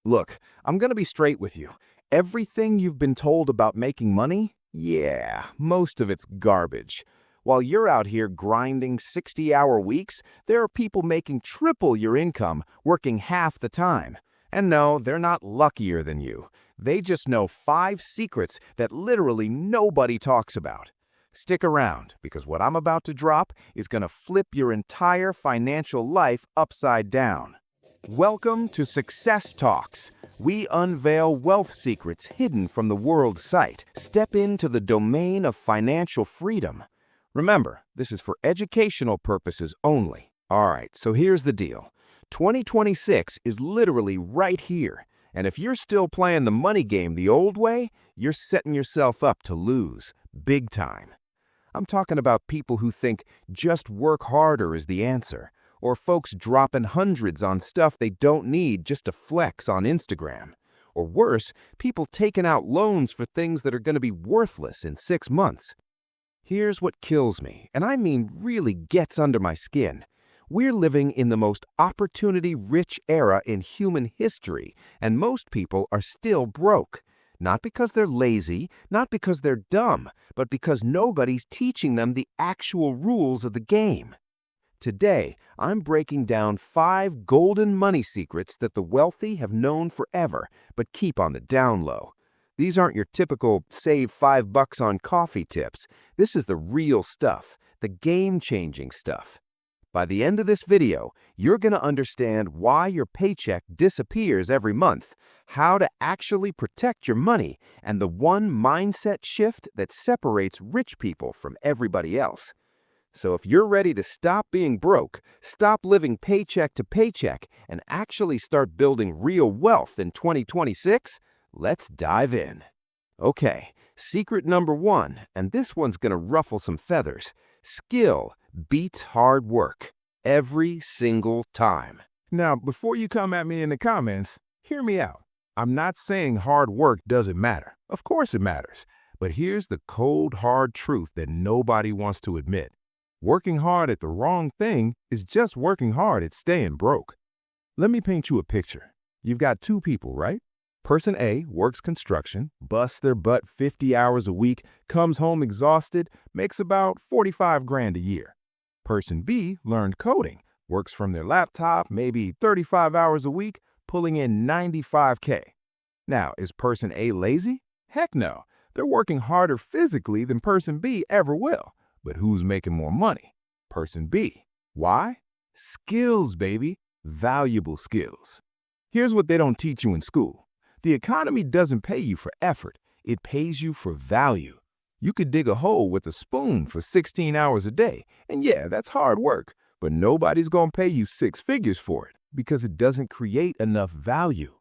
Look, I'm gonna be straight with you. Everything you've been told about making money? Yeah, most of it's garbage. While you're out here grinding 60-hour weeks, there are people making triple your income, working half the time. And no, they're not luckier than you. They just know 5 secrets that literally nobody talks about. Stick around, because what I'm about to drop is gonna flip your entire financial life upside down. Welcome to Success Talks. We unveil wealth secrets hidden from the world's sight. Step into the domain of financial freedom. Remember, this is for educational purposes only. All right, so here's the deal. 2026 is literally right here. And if you're still playing the money game the old way, you're setting yourself up to lose, big time. I'm talking about people who think just work harder is the answer, or folks dropping hundreds on stuff they don't need just to flex on Instagram. Or worse, people taking out loans for things that are going to be worthless in 6 months. Here's what kills me, and I mean really gets under my skin. We're living in the most opportunity-rich era in human history, and most people are still broke. Not because they're lazy, not because they're dumb, but because nobody's teaching them the actual rules of the game. Today, I'm breaking down 5 golden money secrets that the wealthy have known forever, but keep on the down low. These aren't your typical save $5 on coffee tips. This is the real stuff, the game-changing stuff. By the end of this video, you're going to understand why your paycheck disappears every month, how to actually protect your money, and the one mindset shift that separates rich people from everybody else. So if you're ready to stop being broke, stop living paycheck to paycheck, and actually start building real wealth in 2026, let's dive in. Okay, secret number 1, and this one's gonna ruffle some feathers. Skill beats hard work every single time. Now, before you come at me in the comments, hear me out. I'm not saying hard work doesn't matter. Of course it matters. But here's the cold, hard truth that nobody wants to admit. Working hard at the wrong thing is just working hard at staying broke. Let me paint you a picture. You've got 2 people, right? Person A works construction, busts their butt 50 hours a week, comes home exhausted, makes about 45 grand a year. Person B learned coding, works from their laptop, maybe 35 hours a week, pulling in 95K. Now, is person A lazy? Heck no. They're working harder physically than person B ever will. But who's making more money? Person B. Why? Skills, baby. Valuable skills. Here's what they don't teach you in school. The economy doesn't pay you for effort. It pays you for value. You could dig a hole with a spoon for 16 hours a day, and yeah, that's hard work, but nobody's gonna pay you 6 figures for it because it doesn't create enough value.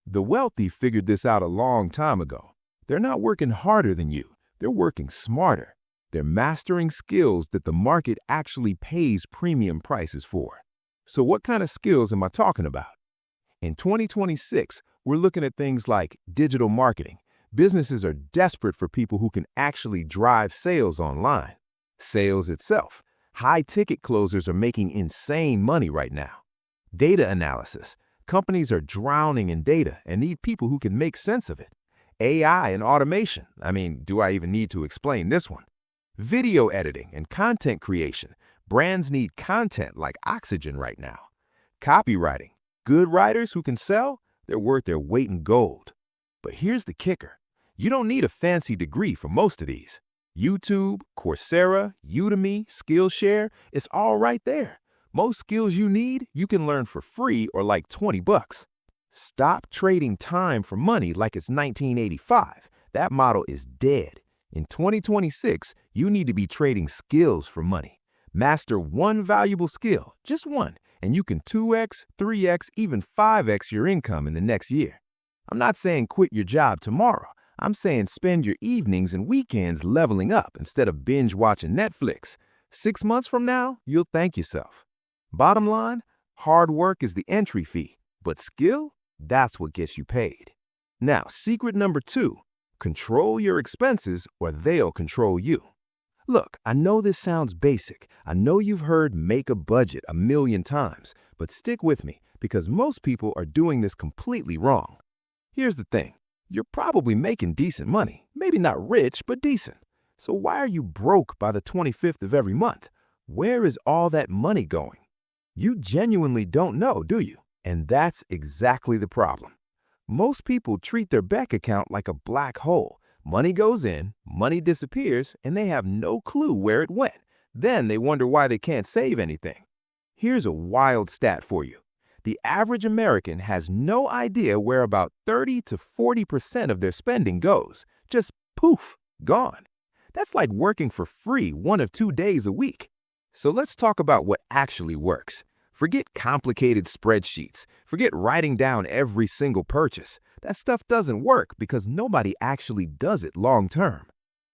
The wealthy figured this out a long time ago. They're not working harder than you. They're working smarter. They're mastering skills that the market actually pays premium prices for. So what kind of skills am I talking about? In 2026, we're looking at things like digital marketing. Businesses are desperate for people who can actually drive sales online. Sales itself. High-ticket closers are making insane money right now. Data analysis. Companies are drowning in data and need people who can make sense of it. AI and automation. Do I even need to explain this one? Video editing and content creation. Brands need content like oxygen right now. Copywriting. Good writers who can sell, they're worth their weight in gold. But here's the kicker. You don't need a fancy degree for most of these. YouTube, Coursera, Udemy, Skillshare, it's all right there. Most skills you need, you can learn for free or like 20 bucks. Stop trading time for money like it's 1985. That model is dead. In 2026, you need to be trading skills for money. Master one valuable skill, just one, and you can 2x, 3x, even 5x your income in the next year. I'm not saying quit your job tomorrow. I'm saying spend your evenings and weekends leveling up instead of binge watching Netflix. 6 months from now, you'll thank yourself. Bottom line, hard work is the entry fee, but skill, that's what gets you paid. Now, secret number 2, control your expenses or they'll control you. Look, I know this sounds basic. I know you've heard make a budget a million times, but stick with me because most people are doing this completely wrong. Here's the thing. You're probably making decent money. Maybe not rich, but decent. So why are you broke by the 25th of every month? Where is all that money going? You genuinely don't know, do you? And that's exactly the problem. Most people treat their bank account like a black hole. Money goes in, money disappears, and they have no clue where it went. Then they wonder why they can't save anything. Here's a wild stat for you. The average American has no idea where about 30 to 40% of their spending goes. Just poof, gone. That's like working for free 1 or 2 days a week. So let's talk about what actually works. Forget complicated spreadsheets. Forget writing down every single purchase. That stuff doesn't work because nobody actually does it long term.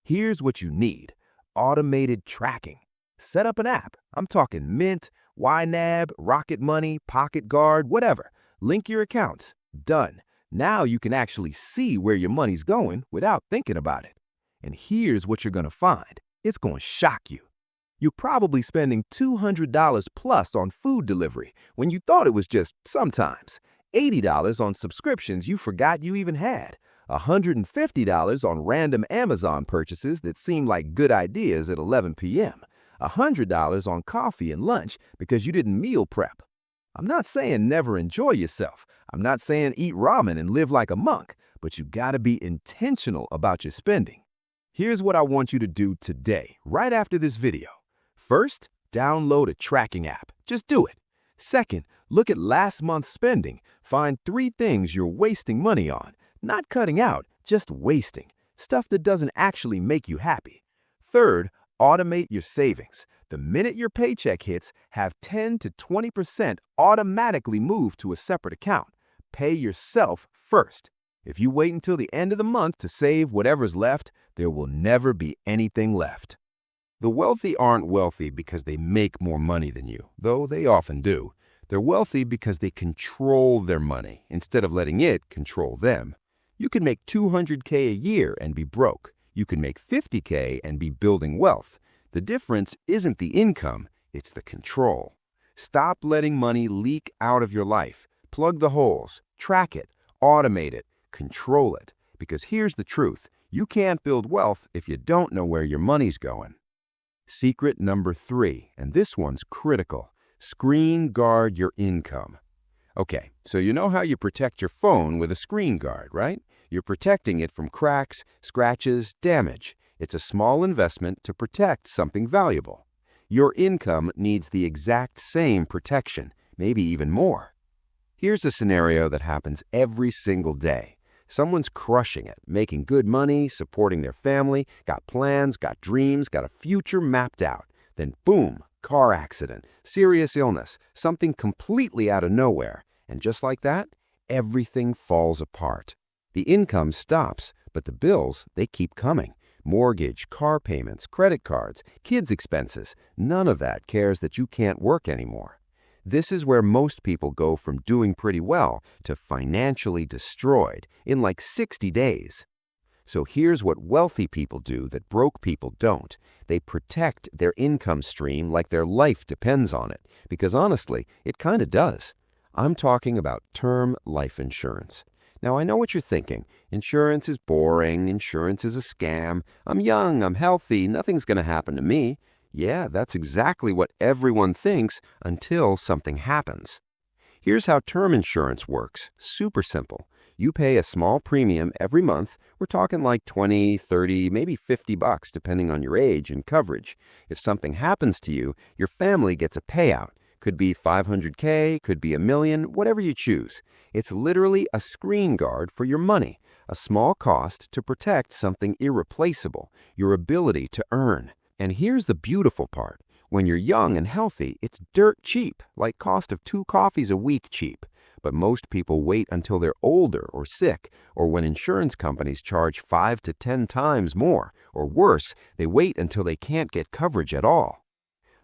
Here's what you need: automated tracking. Set up an app. I'm talking Mint, YNAB, Rocket Money, Pocket Guard, whatever. Link your accounts. Done. Now you can actually see where your money's going without thinking about it. And here's what you're going to find. It's going to shock you. You're probably spending $200 plus on food delivery when you thought it was just sometimes. $80 on subscriptions you forgot you even had. $150 on random Amazon purchases that seem like good ideas at 11 p.m. $100 on coffee and lunch because you didn't meal prep. I'm not saying never enjoy yourself. I'm not saying eat ramen and live like a monk, but you gotta be intentional about your spending. Here's what I want you to do today, right after this video. First, download a tracking app. Just do it. Second, look at last month's spending. Find 3 things you're wasting money on. Not cutting out, just wasting. Stuff that doesn't actually make you happy. Third, automate your savings. The minute your paycheck hits, have 10 to 20% automatically moved to a separate account. Pay yourself first. If you wait until the end of the month to save whatever's left, there will never be anything left. The wealthy aren't wealthy because they make more money than you, though they often do. They're wealthy because they control their money instead of letting it control them. You can make $200K a year and be broke. You can make $50K and be building wealth. The difference isn't the income, it's the control. Stop letting money leak out of your life. Plug the holes, track it, automate it, control it. Because here's the truth, you can't build wealth if you don't know where your money's going. Secret number 3, and this one's critical. Screen guard your income. Okay, so you know how you protect your phone with a screen guard, right? You're protecting it from cracks, scratches, damage. It's a small investment to protect something valuable. Your income needs the exact same protection, maybe even more. Here's a scenario that happens every single day. Someone's crushing it, making good money, supporting their family, got plans, got dreams, got a future mapped out. Then boom, car accident, serious illness, something completely out of nowhere. And just like that, everything falls apart. The income stops, but the bills, they keep coming. Mortgage, car payments, credit cards, kids' expenses, none of that cares that you can't work anymore. This is where most people go from doing pretty well to financially destroyed in like 60 days. So here's what wealthy people do that broke people don't. They protect their income stream like their life depends on it, because honestly, it kind of does. I'm talking about term life insurance. Now, I know what you're thinking. Insurance is boring. Insurance is a scam. I'm young. I'm healthy. Nothing's going to happen to me. Yeah, that's exactly what everyone thinks until something happens. Here's how term insurance works. Super simple. You pay a small premium every month. We're talking like 20, 30, maybe $50 depending on your age and coverage. If something happens to you, your family gets a payout. Could be $500K, could be $1 million, whatever you choose. It's literally a screen guard for your money, a small cost to protect something irreplaceable, your ability to earn. And here's the beautiful part. When you're young and healthy, it's dirt cheap, like cost of 2 coffees a week cheap. But most people wait until they're older or sick, or when insurance companies charge 5 to 10 times more, or worse, they wait until they can't get coverage at all.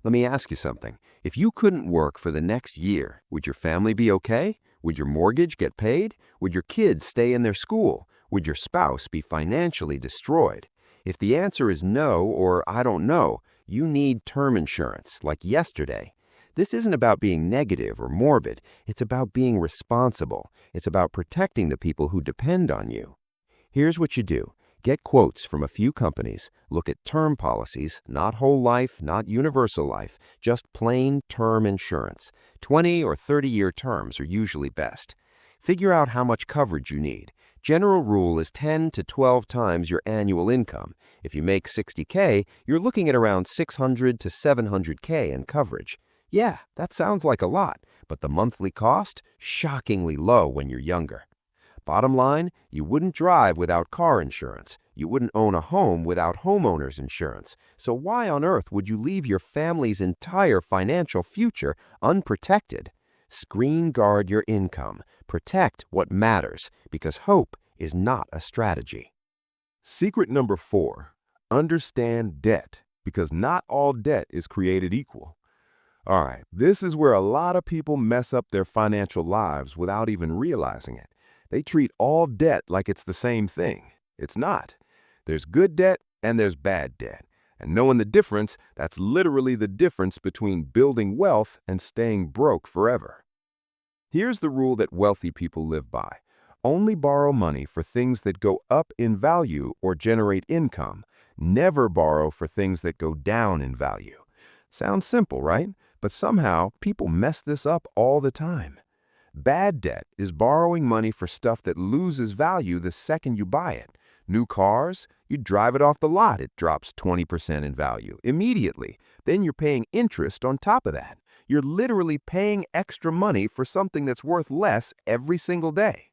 Let me ask you something. If you couldn't work for the next year, would your family be okay? Would your mortgage get paid? Would your kids stay in their school? Would your spouse be financially destroyed? If the answer is no or I don't know, you need term insurance, like yesterday. This isn't about being negative or morbid. It's about being responsible. It's about protecting the people who depend on you. Here's what you do. Get quotes from a few companies. Look at term policies, not whole life, not universal life, just plain term insurance. 20 or 30-year terms are usually best. Figure out how much coverage you need. General rule is 10 to 12 times your annual income. If you make 60K, you're looking at around 600 to 700K in coverage. Yeah, that sounds like a lot, but the monthly cost? Shockingly low when you're younger. Bottom line, you wouldn't drive without car insurance. You wouldn't own a home without homeowner's insurance. So why on earth would you leave your family's entire financial future unprotected? Screen guard your income. Protect what matters, because hope is not a strategy. Secret number 4, understand debt, because not all debt is created equal. All right, this is where a lot of people mess up their financial lives without even realizing it. They treat all debt like it's the same thing. It's not. There's good debt and there's bad debt. And knowing the difference, that's literally the difference between building wealth and staying broke forever. Here's the rule that wealthy people live by. Only borrow money for things that go up in value or generate income. Never borrow for things that go down in value. Sounds simple, right? But somehow, people mess this up all the time. Bad debt is borrowing money for stuff that loses value the second you buy it. New cars, you drive it off the lot, it drops 20% in value immediately. Then you're paying interest on top of that. You're literally paying extra money for something that's worth less every single day.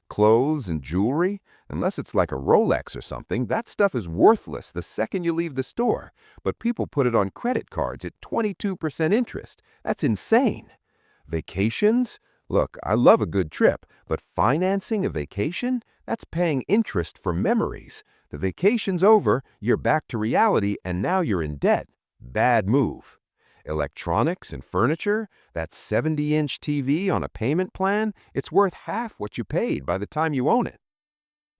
Clothes and jewelry, unless it's like a Rolex or something, that stuff is worthless the second you leave the store. But people put it on credit cards at 22% interest. That's insane. Vacations? Look, I love a good trip, but financing a vacation? That's paying interest for memories. The vacation's over, you're back to reality, and now you're in debt. Bad move. Electronics and furniture, that 70-inch TV on a payment plan, it's worth half what you paid by the time you own it.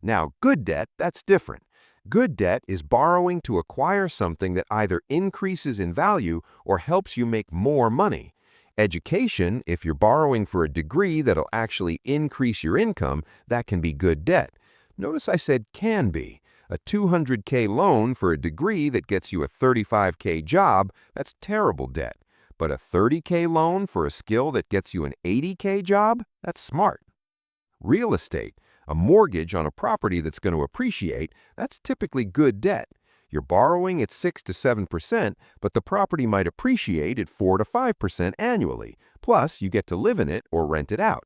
Now, good debt, that's different. Good debt is borrowing to acquire something that either increases in value or helps you make more money. Education, if you're borrowing for a degree that'll actually increase your income, that can be good debt. Notice I said can be. A $200K loan for a degree that gets you a $35K job, that's terrible debt. But a $30K loan for a skill that gets you an $80K job, that's smart. Real estate, a mortgage on a property that's going to appreciate, that's typically good debt. You're borrowing at 6 to 7%, but the property might appreciate at 4 to 5% annually. Plus, you get to live in it or rent it out.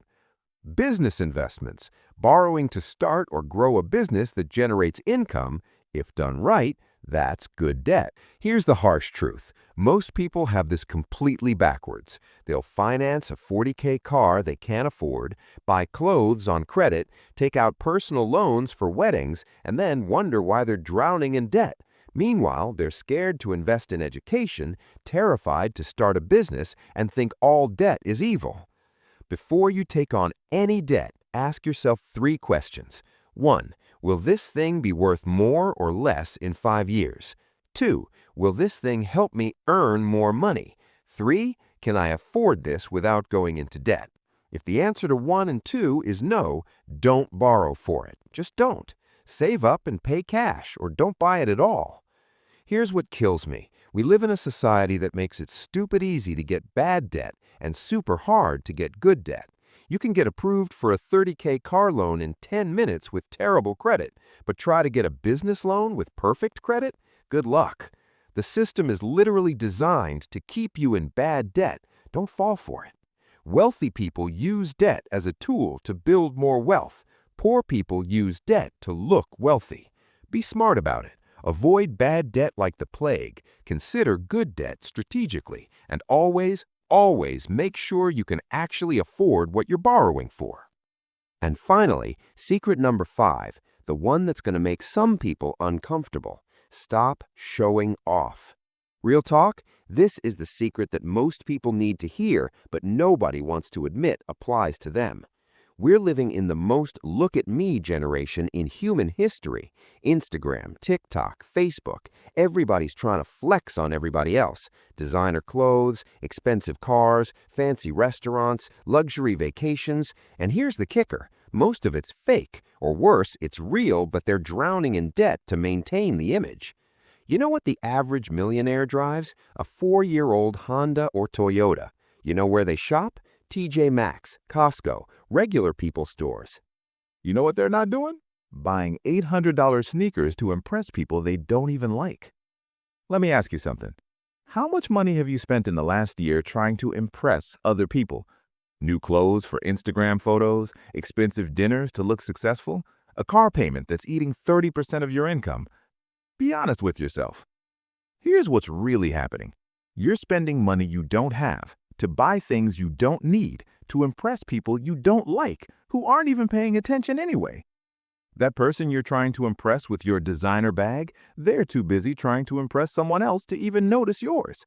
Business investments, borrowing to start or grow a business that generates income, if done right, that's good debt. Here's the harsh truth. Most people have this completely backwards. They'll finance a $40K car they can't afford, buy clothes on credit, take out personal loans for weddings, and then wonder why they're drowning in debt. Meanwhile, they're scared to invest in education, terrified to start a business, and think all debt is evil. Before you take on any debt, ask yourself 3 questions. 1. Will this thing be worth more or less in 5 years? 2. Will this thing help me earn more money? 3. Can I afford this without going into debt? If the answer to 1 and 2 is no, don't borrow for it. Just don't. Save up and pay cash, or don't buy it at all. Here's what kills me. We live in a society that makes it stupid easy to get bad debt and super hard to get good debt. You can get approved for a $30K car loan in 10 minutes with terrible credit, but try to get a business loan with perfect credit? Good luck. The system is literally designed to keep you in bad debt. Don't fall for it. Wealthy people use debt as a tool to build more wealth. Poor people use debt to look wealthy. Be smart about it. Avoid bad debt like the plague. Consider good debt strategically. And always make sure you can actually afford what you're borrowing for. And finally, secret number 5, the one that's going to make some people uncomfortable. Stop showing off. Real talk, this is the secret that most people need to hear, but nobody wants to admit applies to them. We're living in the most look at me generation in human history. Instagram, TikTok, Facebook, everybody's trying to flex on everybody else. Designer clothes, expensive cars, fancy restaurants, luxury vacations. And here's the kicker. Most of it's fake, or worse, it's real, but they're drowning in debt to maintain the image. You know what the average millionaire drives? A 4-year-old Honda or Toyota. You know where they shop? TJ Maxx, Costco, regular people stores. You know what they're not doing? Buying $800 sneakers to impress people they don't even like. Let me ask you something. How much money have you spent in the last year trying to impress other people? New clothes for Instagram photos, expensive dinners to look successful, a car payment that's eating 30% of your income. Be honest with yourself. Here's what's really happening. You're spending money you don't have to buy things you don't need, to impress people you don't like, who aren't even paying attention anyway. That person you're trying to impress with your designer bag, they're too busy trying to impress someone else to even notice yours.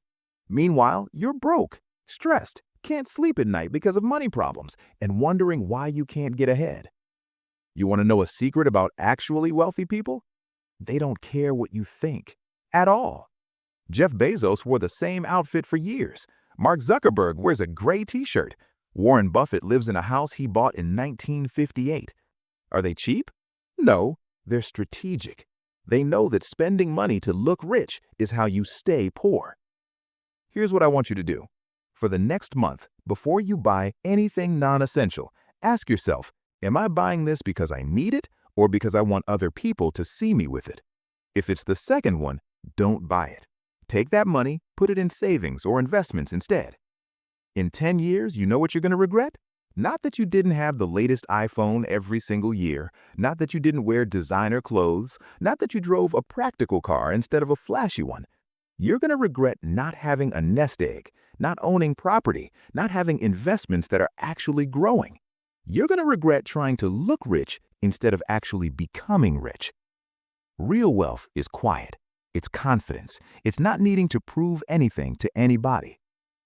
Meanwhile, you're broke, stressed, can't sleep at night because of money problems, and wondering why you can't get ahead. You want to know a secret about actually wealthy people? They don't care what you think, at all. Jeff Bezos wore the same outfit for years. Mark Zuckerberg wears a gray t-shirt. Warren Buffett lives in a house he bought in 1958. Are they cheap? No, they're strategic. They know that spending money to look rich is how you stay poor. Here's what I want you to do. For the next month, before you buy anything non-essential, ask yourself, am I buying this because I need it or because I want other people to see me with it? If it's the second one, don't buy it. Take that money, put it in savings or investments instead. In 10 years, you know what you're going to regret? Not that you didn't have the latest iPhone every single year, not that you didn't wear designer clothes, not that you drove a practical car instead of a flashy one. You're going to regret not having a nest egg, not owning property, not having investments that are actually growing. You're going to regret trying to look rich instead of actually becoming rich. Real wealth is quiet. It's confidence. It's not needing to prove anything to anybody.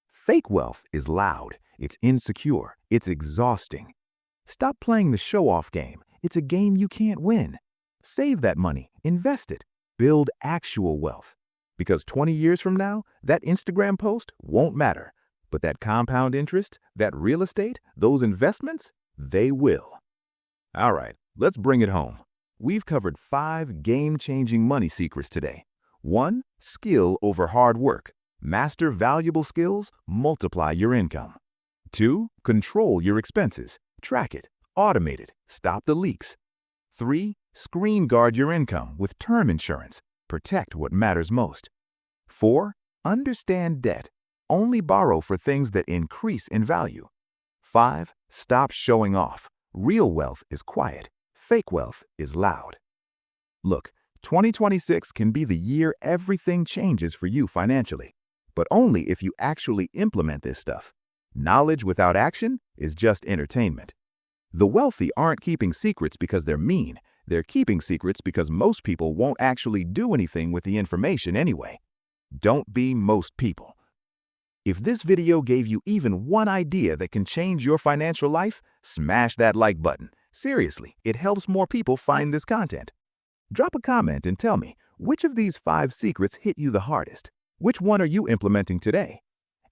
Fake wealth is loud. It's insecure. It's exhausting. Stop playing the show-off game. It's a game you can't win. Save that money. Invest it. Build actual wealth. Because 20 years from now, that Instagram post won't matter. But that compound interest, that real estate, those investments, they will. All right, let's bring it home. We've covered 5 game-changing money secrets today. 1. Skill over hard work. Master valuable skills, multiply your income. 2. Control your expenses. Track it, automate it, stop the leaks. 3. Screen guard your income with term insurance. Protect what matters most. 4. Understand debt. Only borrow for things that increase in value. 5. Stop showing off. Real wealth is quiet. Fake wealth is loud. Look, 2026 can be the year everything changes for you financially, but only if you actually implement this stuff. Knowledge without action is just entertainment. The wealthy aren't keeping secrets because they're mean. They're keeping secrets because most people won't actually do anything with the information anyway. Don't be most people. If this video gave you even one idea that can change your financial life, smash that like button. Seriously, it helps more people find this content. Drop a comment and tell me, which of these 5 secrets hit you the hardest? Which one are you implementing today?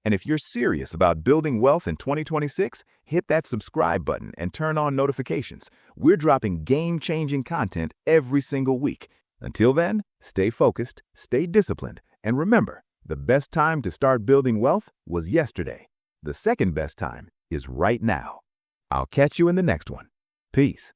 And if you're serious about building wealth in 2026, hit that subscribe button and turn on notifications. We're dropping game-changing content every single week. Until then, stay focused, stay disciplined, and remember, the best time to start building wealth was yesterday. The second best time is right now. I'll catch you in the next one. Peace.